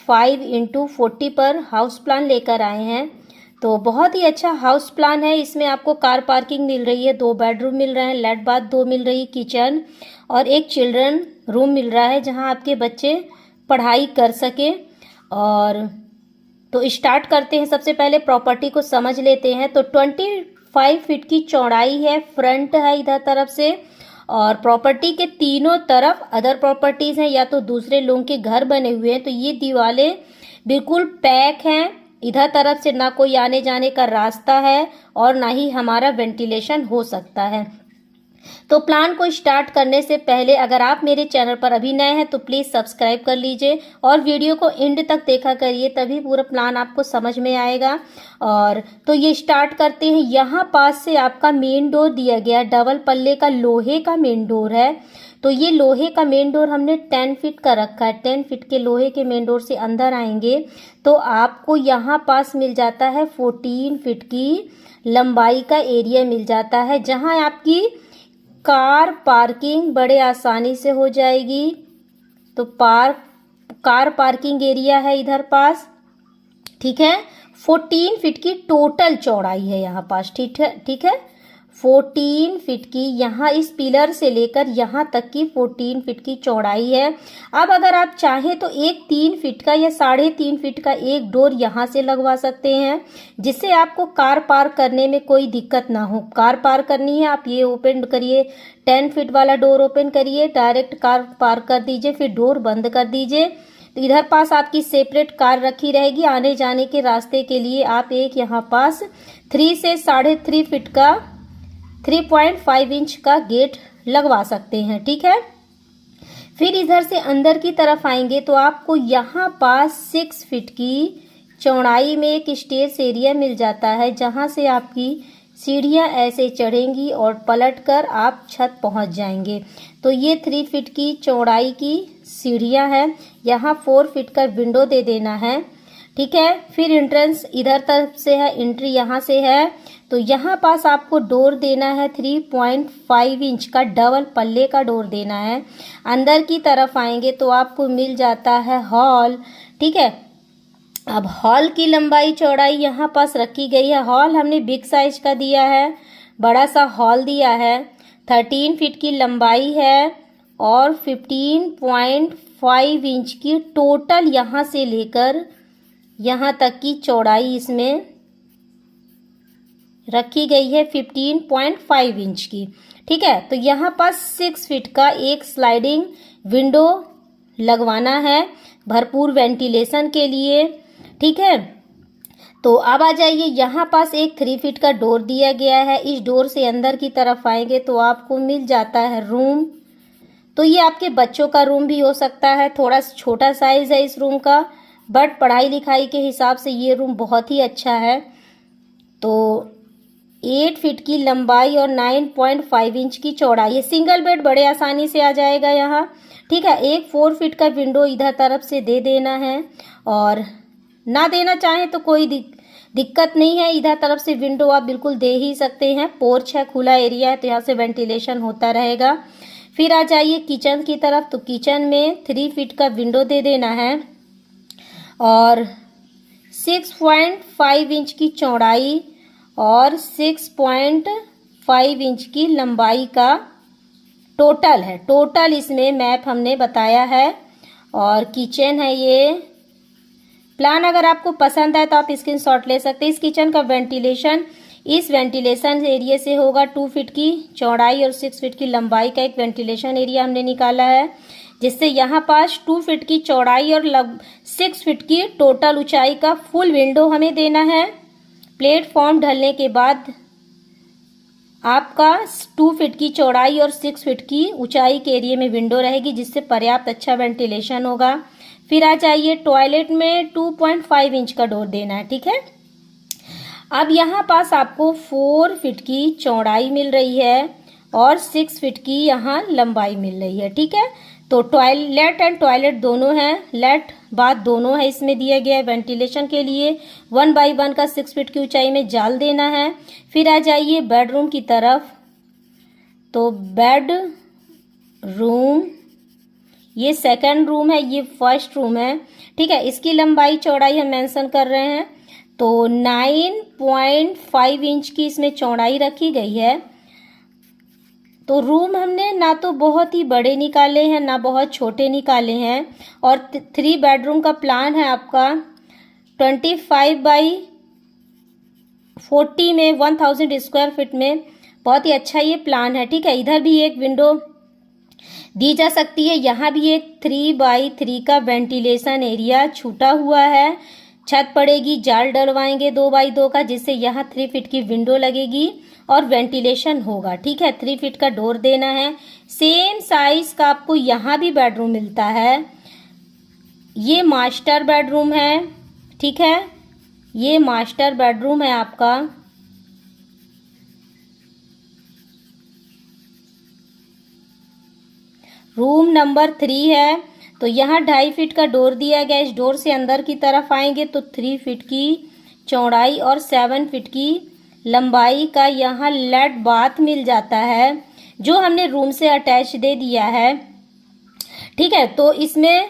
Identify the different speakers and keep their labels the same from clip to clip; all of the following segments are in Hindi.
Speaker 1: 5x40 पर हाउस प्लान लेकर आए हैं। तो बहुत ही अच्छा हाउस प्लान है। इसमें आपको कार पार्किंग मिल रही है, 2 बेडरूम मिल रहे हैं, लेट बाथ 2 मिल रही, किचन और एक चिल्ड्रन रूम मिल रहा है जहां आपके बच्चे पढ़ाई कर सके। और तो स्टार्ट करते हैं। सबसे पहले प्रॉपर्टी को समझ लेते हैं। तो 25 फीट की चौड़ाई है, फ्रंट है इधर तरफ से, और प्रॉपर्टी के तीनों तरफ अदर प्रॉपर्टीज हैं या तो दूसरे लोगों के घर बने हुए हैं। तो ये दीवारें बिल्कुल पैक हैं, इधर तरफ से ना कोई आने जाने का रास्ता है और ना ही हमारा वेंटिलेशन हो सकता है। तो प्लान को स्टार्ट करने से पहले अगर आप मेरे चैनल पर अभी नए हैं तो प्लीज़ सब्सक्राइब कर लीजिए और वीडियो को एंड तक देखा करिए, तभी पूरा प्लान आपको समझ में आएगा। और तो ये स्टार्ट करते हैं। यहाँ पास से आपका मेन डोर दिया गया, डबल पल्ले का लोहे का मेन डोर है। तो ये लोहे का मेन डोर हमने 10 फीट का रखा है। 10 फीट के लोहे के मेन डोर से अंदर आएंगे तो आपको यहाँ पास मिल जाता है 14 फीट की लंबाई का एरिया मिल जाता है, जहाँ आपकी कार पार्किंग बड़े आसानी से हो जाएगी। तो कार पार्किंग एरिया है इधर पास, ठीक है। 14 फीट की टोटल चौड़ाई है यहाँ पास, ठीक है। 14 फीट की यहाँ इस पिलर से लेकर यहाँ तक की 14 फीट की चौड़ाई है। अब अगर आप चाहें तो एक 3 फीट का या 3.5 फीट का एक डोर यहाँ से लगवा सकते हैं, जिससे आपको कार पार्क करने में कोई दिक्कत ना हो। कार पार्क करनी है, आप ये ओपन करिए, 10 फीट वाला डोर ओपन करिए, डायरेक्ट कार पार्क कर दीजिए, फिर डोर बंद कर दीजिए। तो इधर पास आपकी सेपरेट कार रखी रहेगी। आने जाने के रास्ते के लिए आप एक यहाँ पास 3 से 3.5 फीट का 3.5 इंच का गेट लगवा सकते हैं, ठीक है। फिर इधर से अंदर की तरफ आएंगे तो आपको यहाँ पास 6 फीट की चौड़ाई में एक स्टेज एरिया मिल जाता है, जहाँ से आपकी सीढ़ियाँ ऐसे चढ़ेंगी और पलटकर आप छत पहुँच जाएंगे। तो ये 3 फीट की चौड़ाई की सीढ़ियाँ हैं। यहाँ 4 फीट का विंडो दे देना है, ठीक है। फिर एंट्रेंस इधर तरफ से है, एंट्री यहाँ से है। तो यहाँ पास आपको डोर देना है 3.5 इंच का डबल पल्ले का डोर देना है। अंदर की तरफ आएंगे तो आपको मिल जाता है हॉल, ठीक है। अब हॉल की लंबाई चौड़ाई यहाँ पास रखी गई है। हॉल हमने बिग साइज का दिया है, बड़ा सा हॉल दिया है। 13 फीट की लंबाई है और 15.5 इंच की टोटल यहाँ से लेकर यहाँ तक की चौड़ाई इसमें रखी गई है 15.5 इंच की, ठीक है। तो यहाँ पास 6 फीट का एक स्लाइडिंग विंडो लगवाना है भरपूर वेंटिलेशन के लिए, ठीक है। तो अब आ जाइए, यहाँ पास एक 3 फीट का डोर दिया गया है। इस डोर से अंदर की तरफ आएंगे तो आपको मिल जाता है रूम। तो ये आपके बच्चों का रूम भी हो सकता है, थोड़ा छोटा साइज है इस रूम का, बट पढ़ाई लिखाई के हिसाब से ये रूम बहुत ही अच्छा है। तो 8 फीट की लंबाई और 9.5 इंच की चौड़ाई है। सिंगल बेड बड़े आसानी से आ जाएगा यहाँ, ठीक है। एक 4 फीट का विंडो इधर तरफ से दे देना है, और ना देना चाहें तो कोई दिक्कत नहीं है। इधर तरफ से विंडो आप बिल्कुल दे ही सकते हैं। पोर्च है, खुला एरिया है, तो यहाँ से वेंटिलेशन होता रहेगा। फिर आ जाइए किचन की तरफ। तो किचन में 3 फीट का विंडो दे देना है और 6.5 इंच की चौड़ाई और 6.5 इंच की लंबाई का टोटल है। टोटल इसमें मैप हमने बताया है। और किचन है ये। प्लान अगर आपको पसंद आए तो आप स्क्रीनशॉट ले सकते हैं। इस किचन का वेंटिलेशन इस वेंटिलेशन एरिया से होगा। 2 फीट की चौड़ाई और 6 फीट की लंबाई का एक वेंटिलेशन एरिया हमने निकाला है, जिससे यहाँ पास 2 फीट की चौड़ाई और 6 फीट की टोटल ऊंचाई का फुल विंडो हमें देना है। प्लेटफॉर्म ढलने के बाद आपका 2 फीट की चौड़ाई और 6 फीट की ऊंचाई के एरिया में विंडो रहेगी, जिससे पर्याप्त अच्छा वेंटिलेशन होगा। फिर आ जाइए, टॉयलेट में 2.5 इंच का डोर देना है, ठीक है। अब यहाँ पास आपको 4 फीट की चौड़ाई मिल रही है और 6 फीट की यहाँ लंबाई मिल रही है, ठीक है। तो टॉयलेट एंड टॉयलेट दोनों हैं, लेट बाथ दोनों है इसमें दिया गया है। वेंटिलेशन के लिए 1 बाई 1 का 6 फीट की ऊंचाई में जाल देना है। फिर आ जाइए बेडरूम की तरफ। तो बेड रूम ये सेकंड रूम है, ये फर्स्ट रूम है। ठीक है, इसकी लंबाई चौड़ाई हम मेंशन कर रहे हैं, तो 9.5 इंच की इसमें चौड़ाई रखी गई है। तो रूम हमने ना तो बहुत ही बड़े निकाले हैं ना बहुत छोटे निकाले हैं, और 3 बेडरूम का प्लान है आपका 25 बाई 40 में 1000 स्क्वायर फीट में। बहुत ही अच्छा ये प्लान है। ठीक है, इधर भी एक विंडो दी जा सकती है, यहाँ भी एक 3 बाई 3 का वेंटिलेशन एरिया छूटा हुआ है। छत पड़ेगी, जाल डलवाएंगे 2 बाई 2 का, जिससे यहाँ 3 फीट की विंडो लगेगी और वेंटिलेशन होगा। ठीक है, 3 फीट का डोर देना है। सेम साइज का आपको यहाँ भी बेडरूम मिलता है। ये मास्टर बेडरूम है। ठीक है, ये मास्टर बेडरूम है आपका। रूम नंबर 3 है। तो यहाँ 2.5 फीट का डोर दिया गया। इस डोर से अंदर की तरफ आएंगे तो 3 फीट की चौड़ाई और 7 फीट की लंबाई का यहाँ लेट बाथ मिल जाता है, जो हमने रूम से अटैच दे दिया है। ठीक है, तो इसमें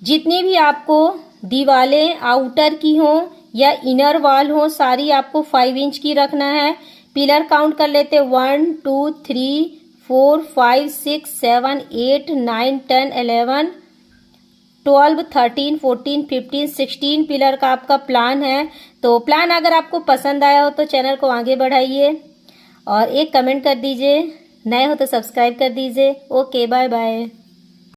Speaker 1: जितनी भी आपको दीवारें आउटर की हो या इनर वॉल हो, सारी आपको 5 इंच की रखना है। पिलर काउंट कर लेते 1 2 3 4 5 6 7 8 9 10 11 12 13 14 15 16 पिलर का आपका प्लान है। तो प्लान अगर आपको पसंद आया हो तो चैनल को आगे बढ़ाइए और एक कमेंट कर दीजिए। नए हो तो सब्सक्राइब कर दीजिए। Okay, bye bye.